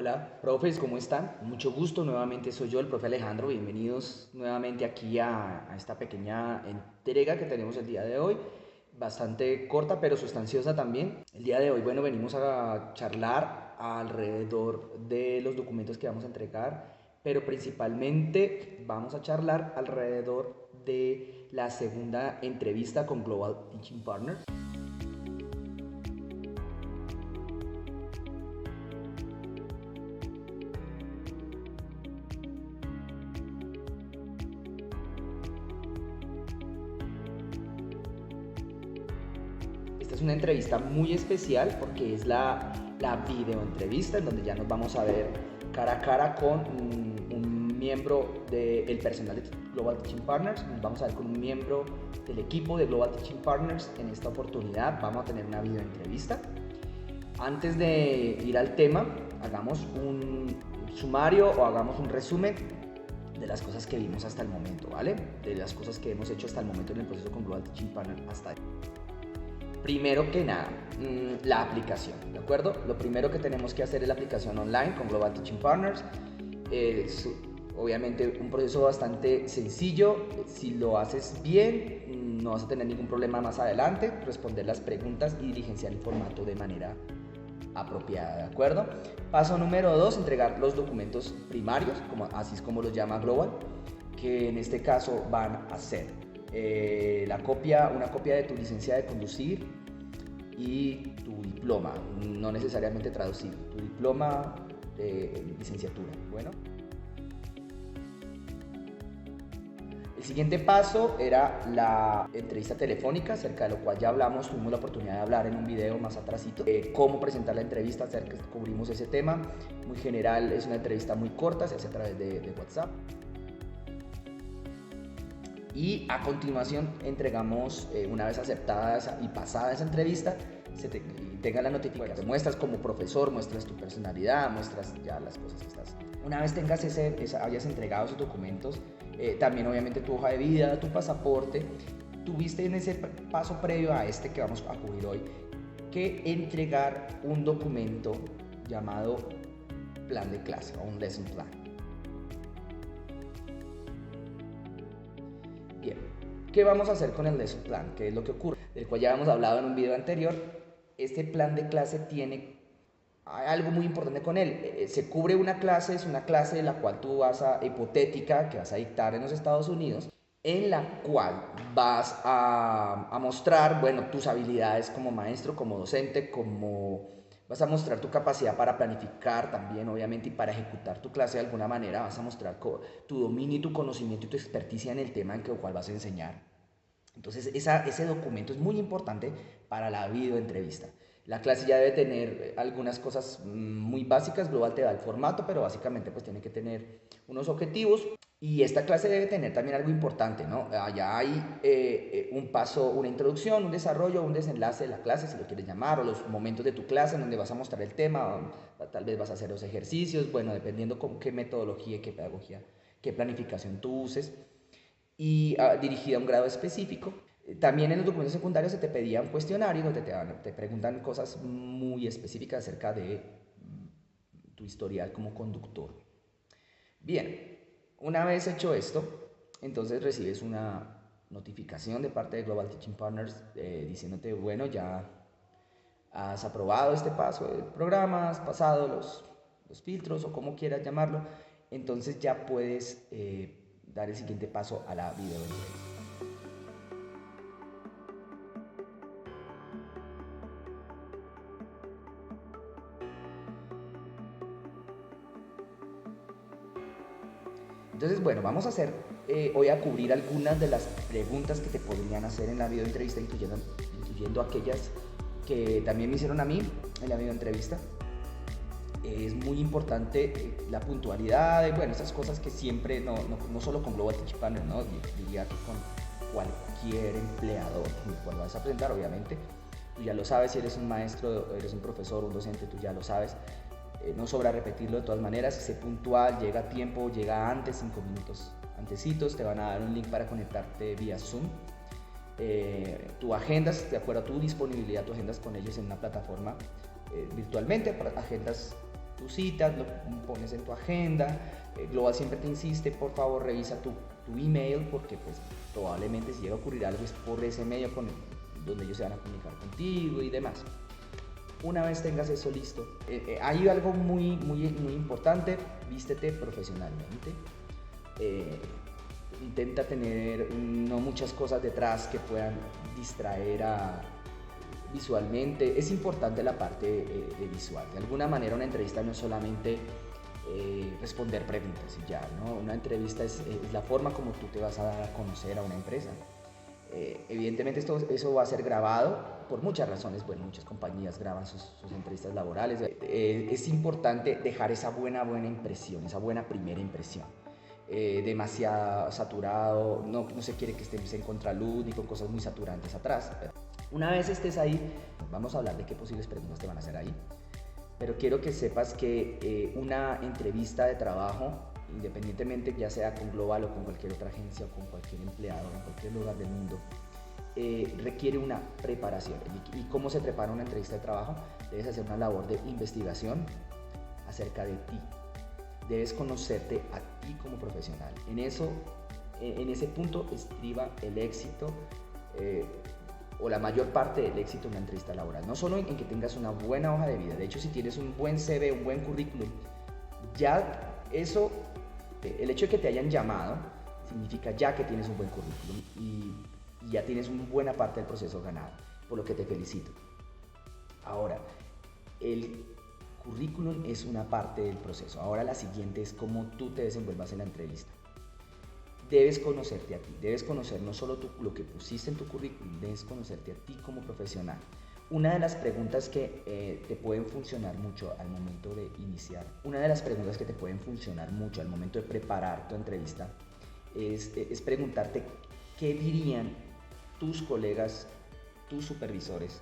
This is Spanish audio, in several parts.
Hola, profes, ¿cómo están? Mucho gusto, nuevamente soy yo, el profe Alejandro. Bienvenidos nuevamente aquí a esta pequeña entrega que tenemos el día de hoy. Bastante corta, pero sustanciosa también. El día de hoy, bueno, venimos a charlar alrededor de los documentos que vamos a entregar, pero principalmente vamos a charlar alrededor de la segunda entrevista con Global Teaching Partners. Esta es una entrevista muy especial porque es la videoentrevista en donde ya nos vamos a ver cara a cara con un miembro del personal de Global Teaching Partners. Nos vamos a ver con un miembro del equipo de Global Teaching Partners. En esta oportunidad vamos a tener una videoentrevista. Antes de ir al tema, hagamos un sumario o hagamos un resumen de las cosas que vimos hasta el momento, ¿vale? De las cosas que hemos hecho hasta el momento en el proceso con Global Teaching Partners hasta ahí. Primero que nada, la aplicación, ¿de acuerdo? Lo primero que tenemos que hacer es la aplicación online con Global Teaching Partners. Es obviamente un proceso bastante sencillo. Si lo haces bien, no vas a tener ningún problema más adelante. Responder las preguntas y diligenciar el formato de manera apropiada, ¿de acuerdo? Paso número 2, entregar los documentos primarios, así es como los llama Global, que en este caso van a ser una copia de tu licencia de conducir y tu diploma, no necesariamente traducido, tu diploma de licenciatura. Bueno, el siguiente paso era la entrevista telefónica, acerca de lo cual ya hablamos, tuvimos la oportunidad de hablar en un video más atrásito, cómo presentar la entrevista, cubrimos ese tema, muy general, es una entrevista muy corta, se hace a través de WhatsApp. Y a continuación entregamos, una vez aceptada y pasada esa entrevista, tenga la notificación. Muestras como profesor, muestras tu personalidad, muestras ya las cosas que estás. Una vez tengas hayas entregado esos documentos, también obviamente tu hoja de vida, tu pasaporte, tuviste en ese paso previo a este que vamos a cubrir hoy, que entregar un documento llamado plan de clase o un lesson plan. Bien, ¿qué vamos a hacer con el lesson plan? ¿Qué es lo que ocurre? Del cual ya hemos hablado en un video anterior. Este plan de clase tiene algo muy importante con él. Se cubre una clase, es una clase de la cual tú hipotética, que vas a dictar en los Estados Unidos, en la cual vas a mostrar, bueno, tus habilidades como maestro, como docente, vas a mostrar tu capacidad para planificar también, obviamente, y para ejecutar tu clase de alguna manera. Vas a mostrar tu dominio y tu conocimiento y tu experticia en el tema en el cual vas a enseñar. Entonces, ese documento es muy importante para la videoentrevista. La clase ya debe tener algunas cosas muy básicas. Global te da el formato, pero básicamente pues tiene que tener unos objetivos. Y esta clase debe tener también algo importante, ¿no? Allá hay un paso, una introducción, un desarrollo, un desenlace de la clase, si lo quieres llamar, o los momentos de tu clase en donde vas a mostrar el tema, tal vez vas a hacer los ejercicios, bueno, dependiendo con qué metodología, qué pedagogía, qué planificación tú uses, y dirigida a un grado específico. También en los documentos secundarios se te pedía un cuestionario donde te preguntan cosas muy específicas acerca de tu historial como conductor. Bien, una vez hecho esto, entonces recibes una notificación de parte de Global Teaching Partners diciéndote, bueno, ya has aprobado este paso del programa, has pasado los filtros o como quieras llamarlo, entonces ya puedes dar el siguiente paso a la videoentrevista. Entonces, bueno, vamos a hacer, hoy a cubrir algunas de las preguntas que te podrían hacer en la videoentrevista, incluyendo aquellas que también me hicieron a mí en la videoentrevista. Es muy importante la puntualidad, bueno, esas cosas que siempre, no solo con Global Teaching Partners, ¿no? Diría que con cualquier empleador con el cual vas a presentar, obviamente. Tú ya lo sabes, si eres un maestro, eres un profesor, un docente, tú ya lo sabes. No sobra repetirlo de todas maneras. Sé puntual, llega a tiempo, llega antes, 5 minutos antecitos. Te van a dar un link para conectarte vía Zoom. Tú agendas, de acuerdo a tu disponibilidad, tú agendas con ellos en una plataforma virtualmente, agendas tus citas, lo pones en tu agenda. Global siempre te insiste, por favor revisa tu email, porque pues probablemente si llega a ocurrir algo es por ese medio donde ellos se van a comunicar contigo y demás. Una vez tengas eso listo, hay algo muy importante: vístete profesionalmente. Intenta tener no muchas cosas detrás que puedan distraer visualmente. Es importante la parte visual. De alguna manera una entrevista no es solamente responder preguntas y ya, ¿no? Una entrevista es la forma como tú te vas a dar a conocer a una empresa. Evidentemente eso va a ser grabado por muchas razones. Bueno, muchas compañías graban sus entrevistas laborales. Es importante dejar esa buena impresión, esa buena primera impresión. Demasiado saturado, no se quiere que estés en contraluz ni con cosas muy saturantes atrás. Una vez estés ahí, vamos a hablar de qué posibles preguntas te van a hacer ahí, pero quiero que sepas que una entrevista de trabajo, independientemente ya sea con Global o con cualquier otra agencia o con cualquier empleado en cualquier lugar del mundo, requiere una preparación. ¿Y cómo se prepara una entrevista de trabajo? Debes hacer una labor de investigación acerca de ti. Debes conocerte a ti como profesional. En ese punto estriba el éxito o la mayor parte del éxito en una entrevista laboral. No solo en que tengas una buena hoja de vida. De hecho, si tienes un buen CV, un buen currículum, ya eso, el hecho de que te hayan llamado, significa ya que tienes un buen currículum y ya tienes una buena parte del proceso ganado, por lo que te felicito. Ahora, el currículum es una parte del proceso. Ahora la siguiente es cómo tú te desenvuelvas en la entrevista. Debes conocerte a ti, debes conocer no solo lo que pusiste en tu currículum, debes conocerte a ti como profesional. Una de las preguntas que te pueden funcionar mucho al momento de iniciar, una de las preguntas que te pueden funcionar mucho al momento de preparar tu entrevista es preguntarte qué dirían tus colegas, tus supervisores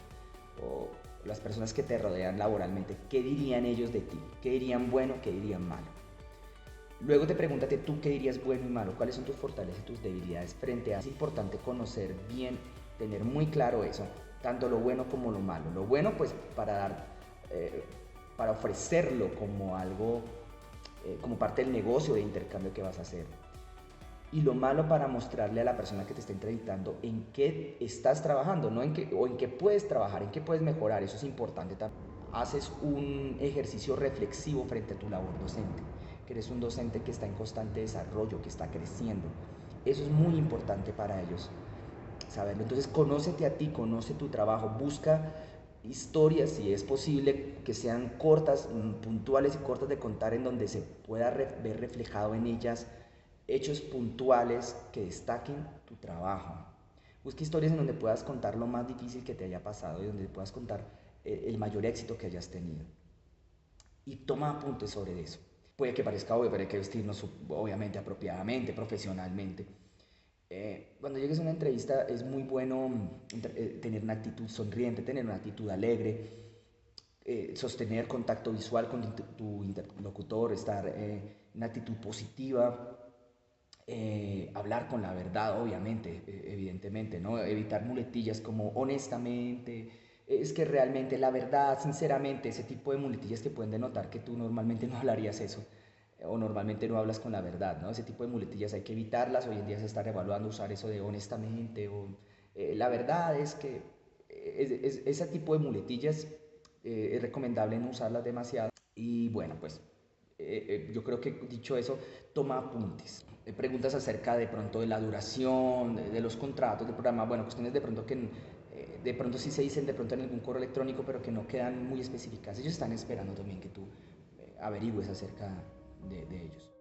o las personas que te rodean laboralmente, qué dirían ellos de ti, qué dirían bueno, qué dirían malo. Luego te pregúntate tú qué dirías bueno y malo, cuáles son tus fortalezas y tus debilidades frente a... Es importante conocer bien, tener muy claro eso, tanto lo bueno como lo malo. Lo bueno pues para ofrecerlo como algo, como parte del negocio de intercambio que vas a hacer. Y lo malo para mostrarle a la persona que te está entrevistando en qué estás trabajando, no en qué puedes trabajar, en qué puedes mejorar. Eso es importante también. Haces un ejercicio reflexivo frente a tu labor docente, que eres un docente que está en constante desarrollo, que está creciendo. Eso es muy importante para ellos saberlo. Entonces, conócete a ti, conoce tu trabajo, busca historias, si es posible, que sean cortas, puntuales y cortas de contar, en donde se pueda ver reflejado en ellas hechos puntuales que destaquen tu trabajo. Busca historias en donde puedas contar lo más difícil que te haya pasado y donde puedas contar el mayor éxito que hayas tenido. Y toma apuntes sobre eso. Puede que parezca obvio, pero hay que vestirnos obviamente apropiadamente, profesionalmente. Cuando llegues a una entrevista es muy bueno tener una actitud sonriente, tener una actitud alegre, sostener contacto visual con tu interlocutor, estar en una actitud positiva, hablar con la verdad, obviamente, evidentemente, ¿no? Evitar muletillas como honestamente, es que realmente la verdad, sinceramente, ese tipo de muletillas que pueden denotar que tú normalmente no hablarías eso o normalmente no hablas con la verdad, ¿no? Ese tipo de muletillas hay que evitarlas. Hoy en día se está revaluando usar eso de honestamente o la verdad es que ese tipo de muletillas es recomendable no usarlas demasiado. Y bueno, pues yo creo que dicho eso, toma apuntes. Preguntas acerca de pronto de la duración, de los contratos, del programa, bueno, cuestiones de pronto que de pronto sí se dicen de pronto en algún correo electrónico, pero que no quedan muy específicas. Ellos están esperando también que tú averigües acerca de ellos.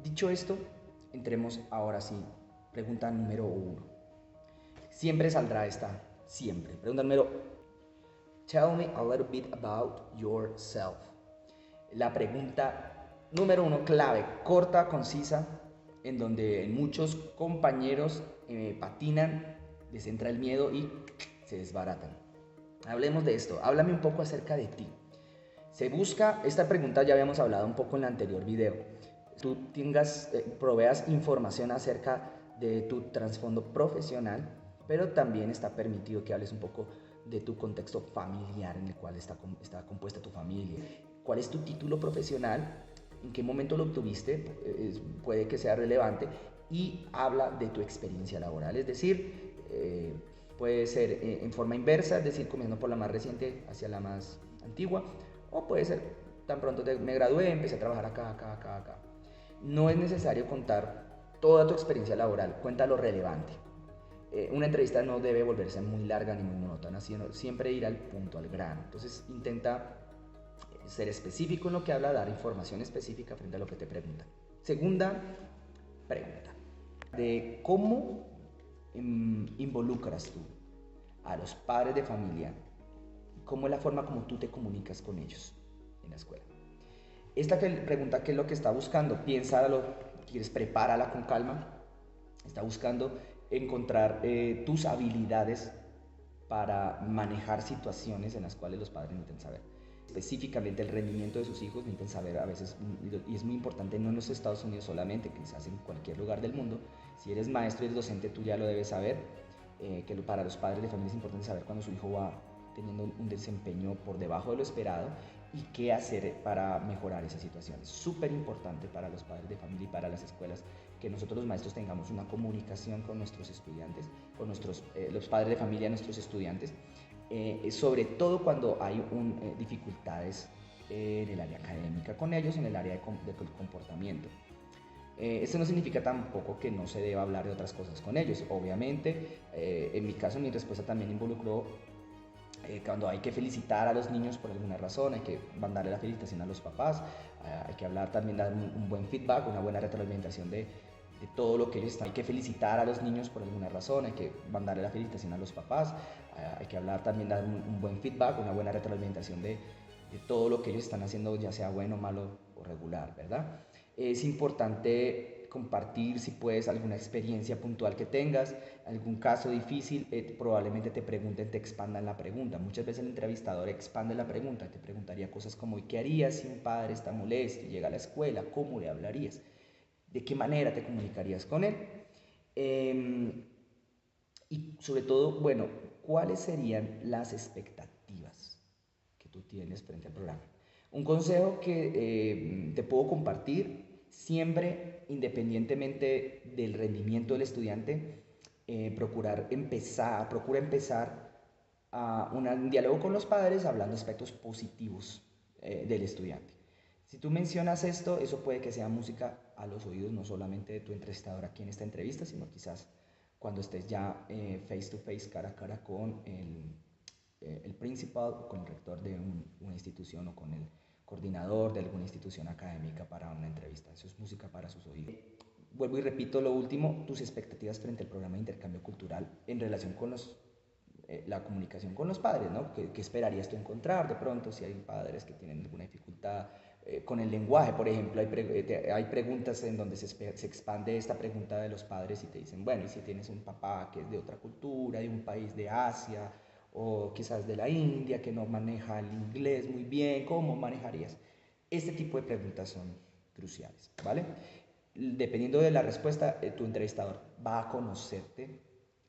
Dicho esto, entremos ahora sí. Pregunta número 1. Siempre saldrá esta, siempre. Pregunta número: Tell me a little bit about yourself. La pregunta número 1, clave, corta, concisa, en donde muchos compañeros patinan, les entra el miedo y se desbaratan. Hablemos de esto. Háblame un poco acerca de ti. Se busca, esta pregunta ya habíamos hablado un poco en el anterior video, tú proveas información acerca de tu trasfondo profesional, pero también está permitido que hables un poco de tu contexto familiar en el cual está compuesta tu familia. ¿Cuál es tu título profesional? ¿En qué momento lo obtuviste? Puede que sea relevante, y habla de tu experiencia laboral, es decir, puede ser en forma inversa, es decir, comenzando por la más reciente hacia la más antigua, o puede ser tan pronto me gradué, empecé a trabajar acá. No es necesario contar toda tu experiencia laboral, cuenta lo relevante. Una entrevista no debe volverse muy larga ni muy monótona, sino siempre ir al punto, al grano. Entonces intenta ser específico en lo que habla, dar información específica frente a lo que te preguntan. Segunda pregunta, de cómo involucras tú a los padres de familia, cómo es la forma como tú te comunicas con ellos en la escuela. Esta pregunta, ¿qué es lo que está buscando? Piénsalo, quieres, prepárala con calma. Está buscando encontrar tus habilidades para manejar situaciones en las cuales los padres necesitan saber. Específicamente el rendimiento de sus hijos necesitan saber a veces, y es muy importante, no en los Estados Unidos solamente, quizás en cualquier lugar del mundo. Si eres maestro y eres docente, tú ya lo debes saber, que para los padres de familia es importante saber cuando su hijo va teniendo un desempeño por debajo de lo esperado y qué hacer para mejorar esa situación. Es súper importante para los padres de familia y para las escuelas que nosotros los maestros tengamos una comunicación con nuestros estudiantes, con los padres de familia, nuestros estudiantes, sobre todo cuando hay dificultades en el área académica con ellos, en el área de comportamiento. Esto no significa tampoco que no se deba hablar de otras cosas con ellos. Obviamente, en mi caso, mi respuesta también involucró cuando hay que felicitar a los niños por alguna razón, hay que mandarle la felicitación a los papás, hay que hablar también, dar un buen feedback, una buena retroalimentación de todo lo que ellos están. Hay que felicitar a los niños por alguna razón, hay que mandarle la felicitación a los papás, hay que hablar también, dar un buen feedback, una buena retroalimentación de todo lo que ellos están haciendo, ya sea bueno, malo o regular, ¿verdad? Es importante compartir, si puedes, alguna experiencia puntual que tengas, algún caso difícil, probablemente te pregunten, te expandan la pregunta. Muchas veces el entrevistador expande la pregunta, te preguntaría cosas como: ¿y qué harías si un padre está molesto y llega a la escuela? ¿Cómo le hablarías? ¿De qué manera te comunicarías con él? Y sobre todo, bueno, ¿cuáles serían las expectativas que tú tienes frente al programa? Un consejo que te puedo compartir: siempre, independientemente del rendimiento del estudiante, procura empezar un diálogo con los padres hablando aspectos positivos del estudiante. Si tú mencionas esto, eso puede que sea música a los oídos, no solamente de tu entrevistador aquí en esta entrevista, sino quizás cuando estés ya face to face, cara a cara con el principal o con el rector de una institución, o con el coordinador de alguna institución académica, para una entrevista. Eso es música para sus oídos. Vuelvo y repito lo último: tus expectativas frente al programa de intercambio cultural en relación con la comunicación con los padres, ¿no? ¿Qué esperarías tú encontrar de pronto si hay padres que tienen alguna dificultad con el lenguaje? Por ejemplo, hay preguntas en donde se expande esta pregunta de los padres y te dicen: bueno, ¿y si tienes un papá que es de otra cultura, de un país de Asia o quizás de la India, que no maneja el inglés muy bien, cómo manejarías? Este tipo de preguntas son cruciales, ¿vale? Dependiendo de la respuesta, tu entrevistador va a conocerte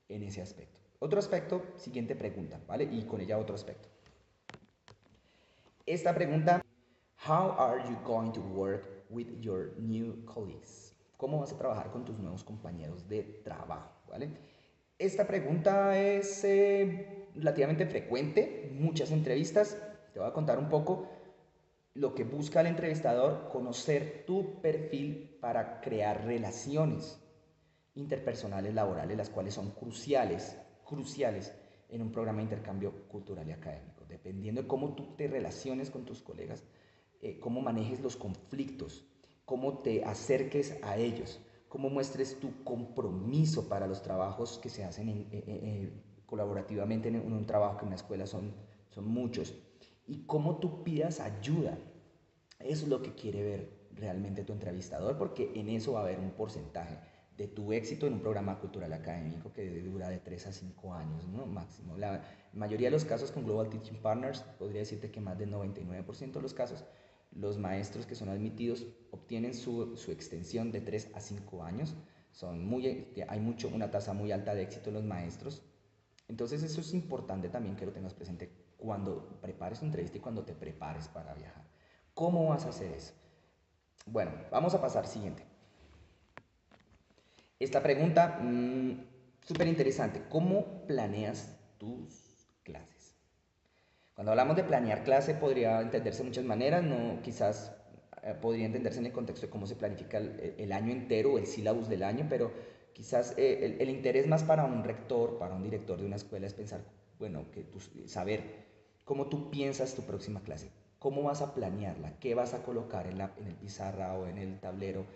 en ese aspecto. Otro aspecto, siguiente pregunta, ¿vale? Y con ella otro aspecto. Esta pregunta: How are you going to work with your new colleagues? ¿Cómo vas a trabajar con tus nuevos compañeros de trabajo? ¿Vale? Esta pregunta es relativamente frecuente, muchas entrevistas. Te voy a contar un poco lo que busca el entrevistador: conocer tu perfil para crear relaciones interpersonales laborales, las cuales son cruciales en un programa de intercambio cultural y académico. Dependiendo de cómo tú te relaciones con tus colegas, cómo manejes los conflictos, cómo te acerques a ellos, cómo muestres tu compromiso para los trabajos que se hacen colaborativamente en un trabajo, que en una escuela son muchos, y cómo tú pidas ayuda. Eso es lo que quiere ver realmente tu entrevistador, porque en eso va a haber un porcentaje de tu éxito en un programa cultural académico que dura de 3 a 5 años, ¿no? Máximo. La mayoría de los casos con Global Teaching Partners, podría decirte que más del 99% de los casos, los maestros que son admitidos obtienen su extensión de 3 a 5 años. Hay una tasa muy alta de éxito en los maestros. Entonces eso es importante también que lo tengas presente cuando prepares tu entrevista y cuando te prepares para viajar. ¿Cómo vas a hacer eso? Bueno, vamos a pasar siguiente. Esta pregunta, súper interesante. ¿Cómo planeas tus clases? Cuando hablamos de planear clase podría entenderse de muchas maneras, no, quizás podría entenderse en el contexto de cómo se planifica el año entero o el sílabus del año, pero quizás el interés más para un rector, para un director de una escuela es pensar, bueno, saber cómo tú piensas tu próxima clase, cómo vas a planearla, qué vas a colocar en el pizarra o en el tablero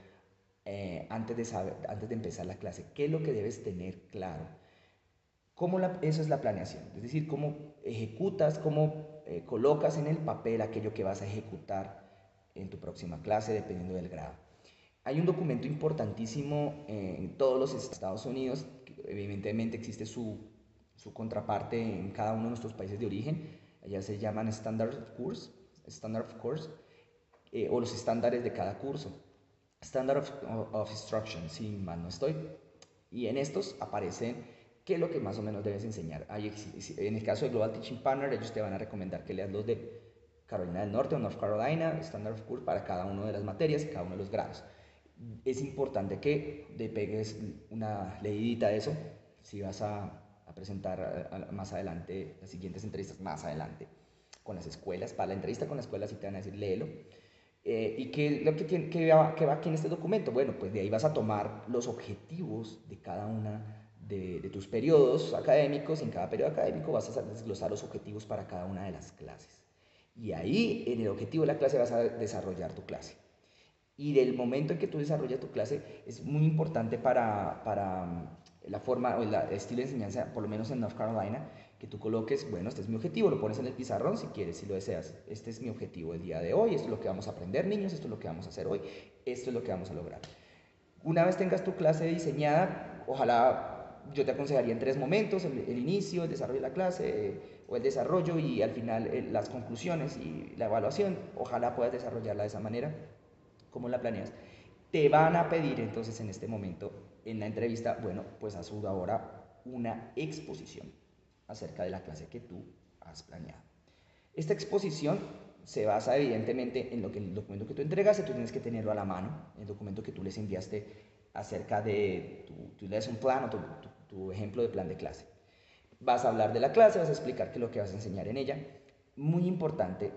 antes de empezar la clase, qué es lo que debes tener claro. Eso es la planeación, es decir, cómo ejecutas, cómo colocas en el papel aquello que vas a ejecutar en tu próxima clase, dependiendo del grado. Hay un documento importantísimo en todos los Estados Unidos, que evidentemente existe su contraparte en cada uno de nuestros países de origen, allá se llaman Standard of Course, o los estándares de cada curso. Standard of Instruction, si mal no estoy. Y en estos aparecen qué es lo que más o menos debes enseñar. En el caso de Global Teaching Partner, ellos te van a recomendar que leas los de Carolina del Norte o North Carolina, Standard of Course para cada una de las materias y cada uno de los grados. Es importante que te pegues una leidita de eso si vas a presentar más adelante las siguientes entrevistas, más adelante con las escuelas. Para la entrevista con la escuela sí te van a decir léelo. ¿Y qué va aquí en este documento? Bueno, pues de ahí vas a tomar los objetivos de cada una de tus periodos académicos. Y en cada periodo académico vas a desglosar los objetivos para cada una de las clases. Y ahí, en el objetivo de la clase, vas a desarrollar tu clase. Y del momento en que tú desarrollas tu clase, es muy importante para la forma o el estilo de enseñanza, por lo menos en North Carolina, que tú coloques, bueno, este es mi objetivo, lo pones en el pizarrón si quieres, si lo deseas. Este es mi objetivo el día de hoy, esto es lo que vamos a aprender, niños, esto es lo que vamos a hacer hoy, esto es lo que vamos a lograr. Una vez tengas tu clase diseñada, ojalá yo te aconsejaría en 3 momentos: el inicio, el desarrollo de la clase, o el desarrollo y al final las conclusiones y la evaluación. Ojalá puedas desarrollarla de esa manera, como la planeas. Te van a pedir entonces en este momento, en la entrevista, bueno, pues haz ahora una exposición acerca de la clase que tú has planeado. Esta exposición se basa evidentemente en el documento que tú entregaste. Tú tienes que tenerlo a la mano, el documento que tú les enviaste acerca de tu lesson plan o tu ejemplo de plan de clase. Vas a hablar de la clase, vas a explicar qué es lo que vas a enseñar en ella. Muy importante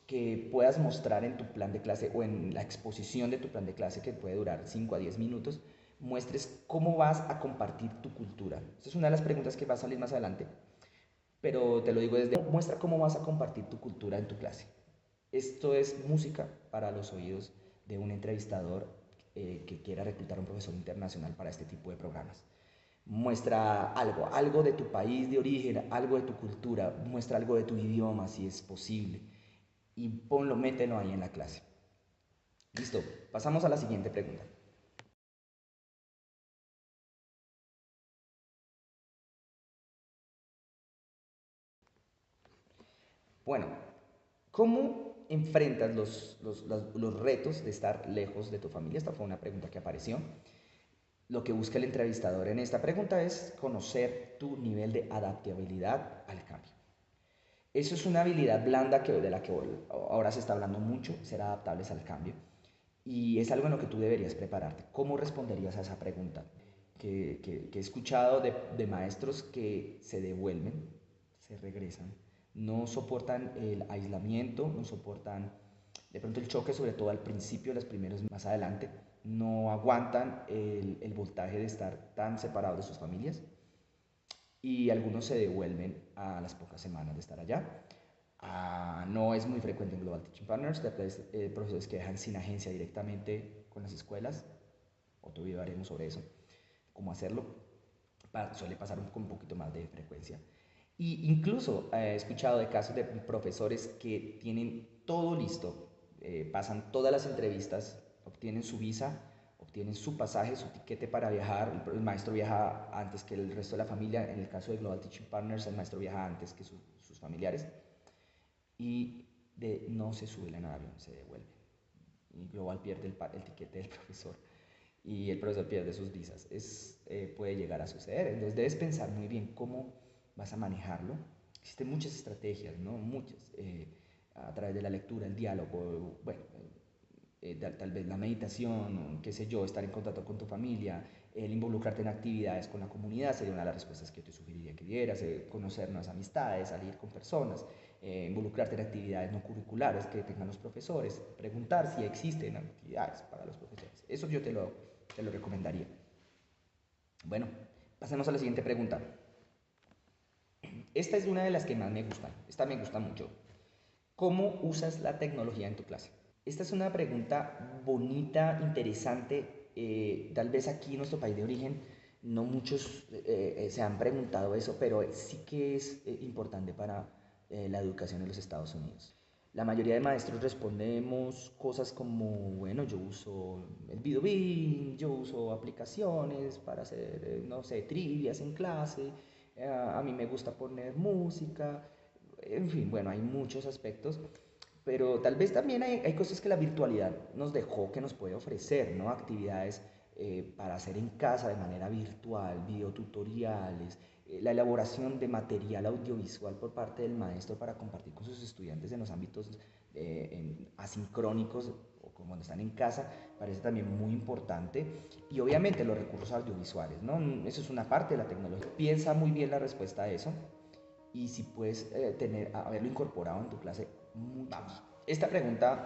que puedas mostrar en tu plan de clase o en la exposición de tu plan de clase, que puede durar 5 a 10 minutos, muestres cómo vas a compartir tu cultura. Esta es una de las preguntas que va a salir más adelante, pero te lo digo desde, muestra cómo vas a compartir tu cultura en tu clase. Esto es música para los oídos de un entrevistador que quiera reclutar a un profesor internacional para este tipo de programas. Muestra algo de tu país de origen, algo de tu cultura, muestra algo de tu idioma si es posible y mételo ahí en la clase. Listo, pasamos a la siguiente pregunta. Bueno, ¿cómo enfrentas los retos de estar lejos de tu familia? Esta fue una pregunta que apareció. Lo que busca el entrevistador en esta pregunta es conocer tu nivel de adaptabilidad al cambio. Eso es una habilidad blanda de la que ahora se está hablando mucho, ser adaptables al cambio. Y es algo en lo que tú deberías prepararte. ¿Cómo responderías a esa pregunta? Que he escuchado de maestros que se devuelven, se regresan, no soportan el aislamiento, no soportan de pronto el choque, sobre todo al principio, los primeros más adelante, no aguantan el voltaje de estar tan separados de sus familias y algunos se devuelven a las pocas semanas de estar allá. No es muy frecuente en Global Teaching Partners, profesores que dejan sin agencia directamente con las escuelas. Otro video haremos sobre eso, cómo hacerlo. Suele pasar con un poquito más de frecuencia. Y incluso he escuchado de casos de profesores que tienen todo listo, pasan todas las entrevistas, obtienen su visa, tienen su pasaje, su tiquete para viajar, el maestro viaja antes que el resto de la familia, en el caso de Global Teaching Partners el maestro viaja antes que sus familiares y no se sube al avión, se devuelve. Y Global pierde el tiquete del profesor y el profesor pierde sus visas. Puede llegar a suceder, entonces debes pensar muy bien cómo vas a manejarlo. Existen muchas estrategias, ¿no? Muchas, a través de la lectura, el diálogo, bueno, tal vez la meditación, qué sé yo, estar en contacto con tu familia, el involucrarte en actividades con la comunidad sería una de las respuestas que yo te sugeriría que dieras, conocer nuevas amistades, salir con personas, involucrarte en actividades no curriculares que tengan los profesores, preguntar si existen actividades para los profesores. Eso yo te lo recomendaría. Bueno, pasemos a la siguiente pregunta. Esta es una de las que más me gustan, esta me gusta mucho. ¿Cómo usas la tecnología en tu clase? Esta es una pregunta bonita, interesante. Tal vez aquí en nuestro país de origen no muchos se han preguntado eso, pero sí que es importante para la educación en los Estados Unidos. La mayoría de maestros respondemos cosas como, bueno, yo uso el Videobeam, yo uso aplicaciones para hacer, no sé, trivias en clase, a mí me gusta poner música, en fin, bueno, hay muchos aspectos, pero tal vez también hay cosas que la virtualidad nos dejó que nos puede ofrecer, ¿no? Actividades para hacer en casa de manera virtual, videotutoriales, la elaboración de material audiovisual por parte del maestro para compartir con sus estudiantes en los ámbitos asincrónicos o como cuando están en casa, parece también muy importante. Y obviamente los recursos audiovisuales, ¿no? Eso es una parte de la tecnología. Piensa muy bien la respuesta a eso y si puedes haberlo incorporado en tu clase mucho. Vamos. Esta pregunta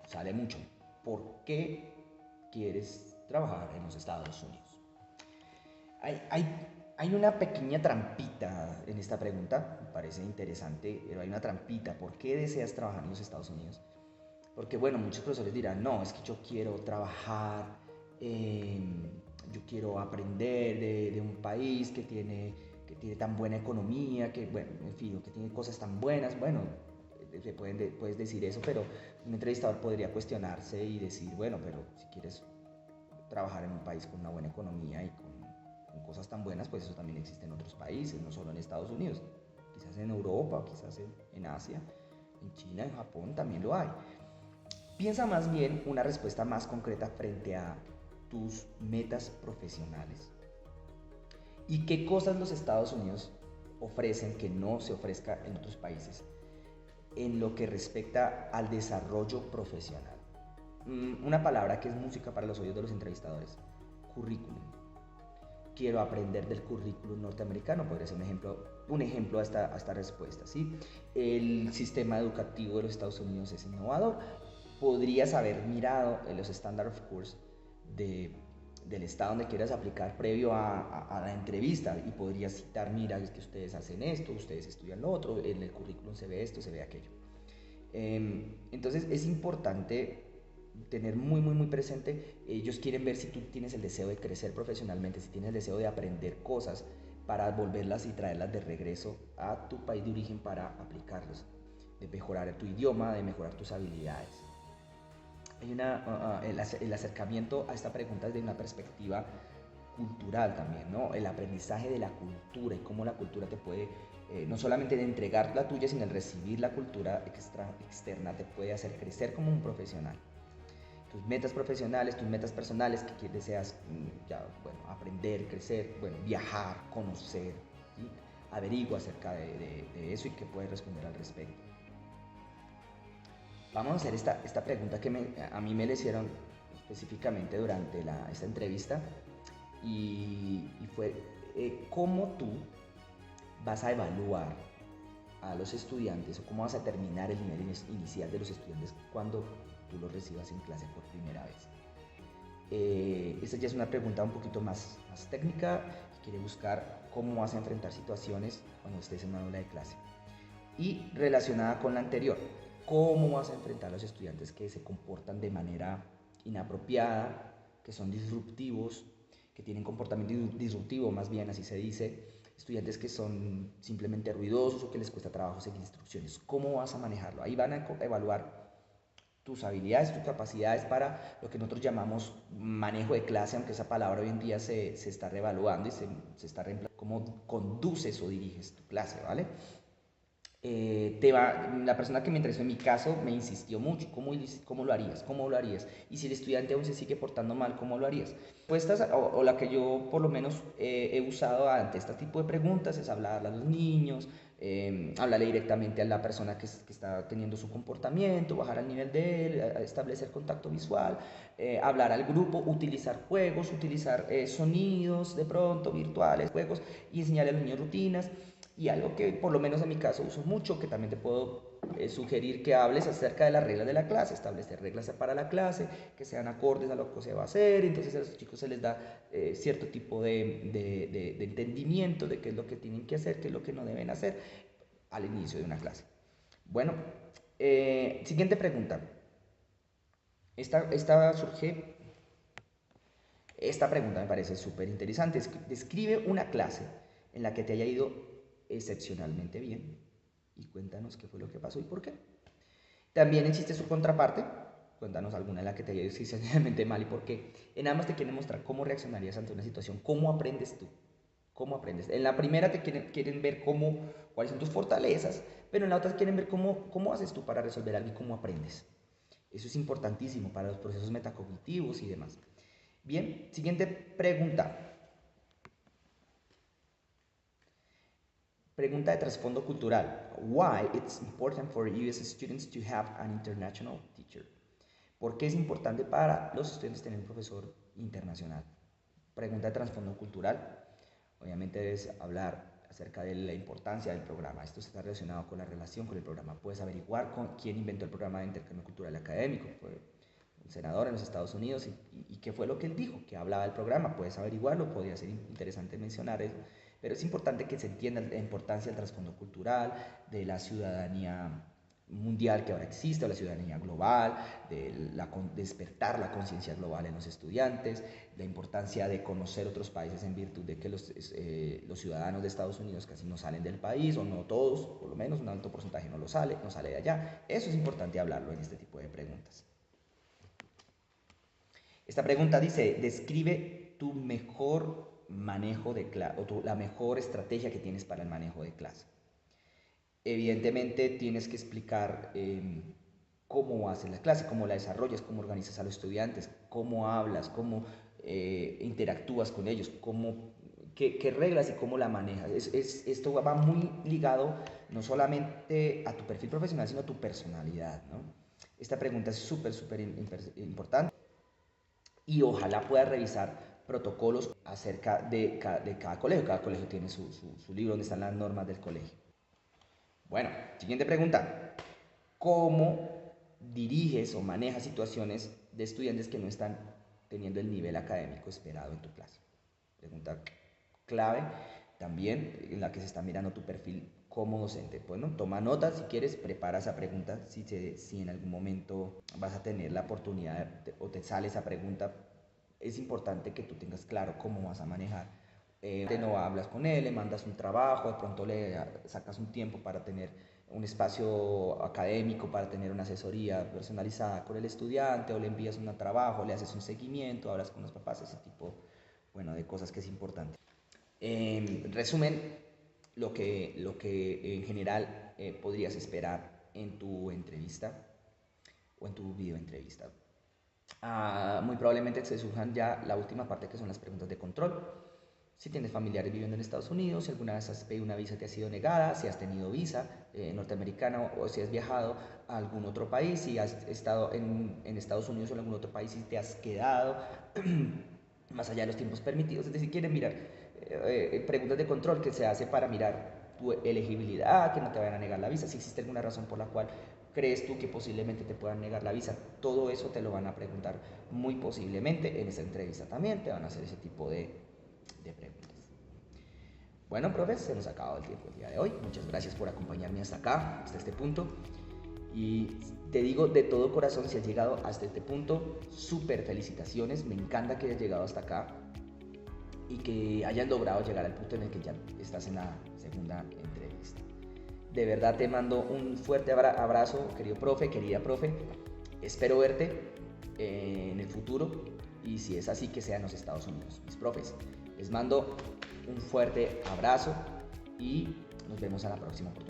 sale mucho. ¿Por qué quieres trabajar en los Estados Unidos? Hay una pequeña trampita en esta pregunta, me parece interesante, pero hay una trampita. ¿Por qué deseas trabajar en los Estados Unidos? Porque bueno, muchos profesores dirán, no, es que yo quiero trabajar, eh, yo quiero aprender de un país que tiene tan buena economía, que bueno, en fin, que tiene cosas tan buenas. Bueno, puedes decir eso, pero un entrevistador podría cuestionarse y decir, bueno, pero si quieres trabajar en un país con una buena economía y con cosas tan buenas, pues eso también existe en otros países, no solo en Estados Unidos, quizás en Europa, quizás en Asia, en China, en Japón también lo hay. Piensa más bien una respuesta más concreta frente a tus metas profesionales. ¿Y qué cosas los Estados Unidos ofrecen que no se ofrezca en otros países en lo que respecta al desarrollo profesional? Una palabra que es música para los oídos de los entrevistadores: currículum. Quiero aprender del currículum norteamericano, podría ser un ejemplo a esta respuesta, ¿sí? El sistema educativo de los Estados Unidos es innovador. Podrías haber mirado en los Standard of Course del estado donde quieras aplicar previo a la entrevista y podrías citar, mira, es que ustedes hacen esto, ustedes estudian lo otro, en el currículum se ve esto, se ve aquello. Entonces es importante tener muy presente, ellos quieren ver si tú tienes el deseo de crecer profesionalmente, si tienes el deseo de aprender cosas para volverlas y traerlas de regreso a tu país de origen para aplicarlos, de mejorar tu idioma, de mejorar tus habilidades. El acercamiento a esta pregunta desde una perspectiva cultural también, ¿no? El aprendizaje de la cultura y cómo la cultura te puede, no solamente de entregar la tuya, sino el recibir la cultura externa te puede hacer crecer como un profesional. Tus metas profesionales, tus metas personales que deseas aprender, crecer, viajar, conocer, ¿sí? Averigua acerca de eso y qué puedes responder al respecto. Vamos a hacer esta pregunta que a mí me la hicieron específicamente durante esta entrevista y fue ¿cómo tú vas a evaluar a los estudiantes o cómo vas a terminar el nivel inicial de los estudiantes cuando tú los recibas en clase por primera vez? Esta ya es una pregunta un poquito más técnica, quiere buscar cómo vas a enfrentar situaciones cuando estés en una aula de clase. Y relacionada con la anterior, cómo vas a enfrentar a los estudiantes que se comportan de manera inapropiada, que son disruptivos, que tienen comportamiento disruptivo, más bien así se dice, estudiantes que son simplemente ruidosos o que les cuesta trabajo seguir instrucciones. ¿Cómo vas a manejarlo? Ahí van a evaluar tus habilidades, tus capacidades para lo que nosotros llamamos manejo de clase, aunque esa palabra hoy en día se está revaluando y se está reemplazando, cómo conduces o diriges tu clase, ¿vale? La persona que me entrevistó en mi caso me insistió mucho, ¿cómo lo harías? ¿Cómo lo harías? Y si el estudiante aún se sigue portando mal, ¿cómo lo harías? Respuestas, o la que yo por lo menos he usado ante este tipo de preguntas es hablarle a los niños, hablarle directamente a la persona que está teniendo su comportamiento, bajar al nivel de él, establecer contacto visual, hablar al grupo, utilizar juegos, utilizar sonidos de pronto virtuales, juegos, y enseñarle a los niños rutinas. Y algo que por lo menos en mi caso uso mucho, que también te puedo sugerir que hables acerca de las reglas de la clase, establecer reglas para la clase, que sean acordes a lo que se va a hacer, entonces a los chicos se les da cierto tipo de entendimiento de qué es lo que tienen que hacer, qué es lo que no deben hacer al inicio de una clase. Bueno, siguiente pregunta. Esta pregunta me parece súper interesante. Describe una clase en la que te haya ido excepcionalmente bien y cuéntanos qué fue lo que pasó y por qué. También existe su contraparte, cuéntanos alguna en la que te haya ido excepcionalmente mal y por qué. En ambas te quieren mostrar cómo reaccionarías ante una situación, cómo aprendes tú, cómo aprendes. En la primera te quieren ver cuáles son tus fortalezas, pero en la otra quieren ver cómo haces tú para resolver algo y cómo aprendes. Eso es importantísimo para los procesos metacognitivos y demás. Bien, siguiente pregunta. Pregunta de trasfondo cultural. Why it's important for US students to have an international teacher? ¿Por qué es importante para los estudiantes tener un profesor internacional? Pregunta de trasfondo cultural. Obviamente debes hablar acerca de la importancia del programa. Esto está relacionado con la relación con el programa. Puedes averiguar quién inventó el programa de intercambio cultural académico. Fue un senador en los Estados Unidos y qué fue lo que él dijo, que hablaba del programa. Puedes averiguarlo, podría ser interesante mencionar eso. Pero es importante que se entienda la importancia del trasfondo cultural, de la ciudadanía mundial que ahora existe, o la ciudadanía global, de despertar la conciencia global en los estudiantes, la importancia de conocer otros países en virtud de que los ciudadanos de Estados Unidos casi no salen del país, o no todos, por lo menos un alto porcentaje no sale de allá. Eso es importante hablarlo en este tipo de preguntas. Esta pregunta dice, describe tu mejor manejo de clase, o la mejor estrategia que tienes para el manejo de clase. Evidentemente tienes que explicar cómo haces la clase, cómo la desarrollas, cómo organizas a los estudiantes, cómo hablas, cómo interactúas con ellos, qué reglas y cómo la manejas. Esto va muy ligado no solamente a tu perfil profesional, sino a tu personalidad, ¿no? Esta pregunta es súper importante y ojalá puedas revisar protocolos acerca de cada colegio. Cada colegio tiene su libro donde están las normas del colegio. Bueno, siguiente pregunta. ¿Cómo diriges o manejas situaciones de estudiantes que no están teniendo el nivel académico esperado en tu clase? Pregunta clave también en la que se está mirando tu perfil como docente. Bueno, toma nota si quieres, prepara esa pregunta si en algún momento vas a tener la oportunidad o te sale esa pregunta. Es importante que tú tengas claro cómo vas a manejar. No hablas con él, le mandas un trabajo, de pronto le sacas un tiempo para tener un espacio académico, para tener una asesoría personalizada con el estudiante, o le envías un trabajo, le haces un seguimiento, hablas con los papás, ese tipo, bueno, de cosas que es importante. Resumen, lo que en general podrías esperar en tu entrevista o en tu video entrevista. Muy probablemente se surjan ya la última parte, que son las preguntas de control. Si tienes familiares viviendo en Estados Unidos, si alguna vez has pedido una visa y te ha sido negada, si has tenido visa norteamericana, o si has viajado a algún otro país, si has estado en Estados Unidos o en algún otro país y te has quedado más allá de los tiempos permitidos. Es decir, quieren mirar preguntas de control que se hace para mirar tu elegibilidad, que no te vayan a negar la visa, si existe alguna razón por la cual crees tú que posiblemente te puedan negar la visa. Todo eso te lo van a preguntar muy posiblemente en esa entrevista. También te van a hacer ese tipo de preguntas. Bueno, profes, se nos ha acabado el tiempo el día de hoy. Muchas gracias por acompañarme hasta acá, hasta este punto. Y te digo de todo corazón, si has llegado hasta este punto, súper felicitaciones. Me encanta que hayas llegado hasta acá y que hayas logrado llegar al punto en el que ya estás en la segunda entrevista. De verdad te mando un fuerte abrazo, querido profe, querida profe. Espero verte en el futuro, y si es así, que sea en los Estados Unidos. Mis profes, les mando un fuerte abrazo y nos vemos a la próxima oportunidad.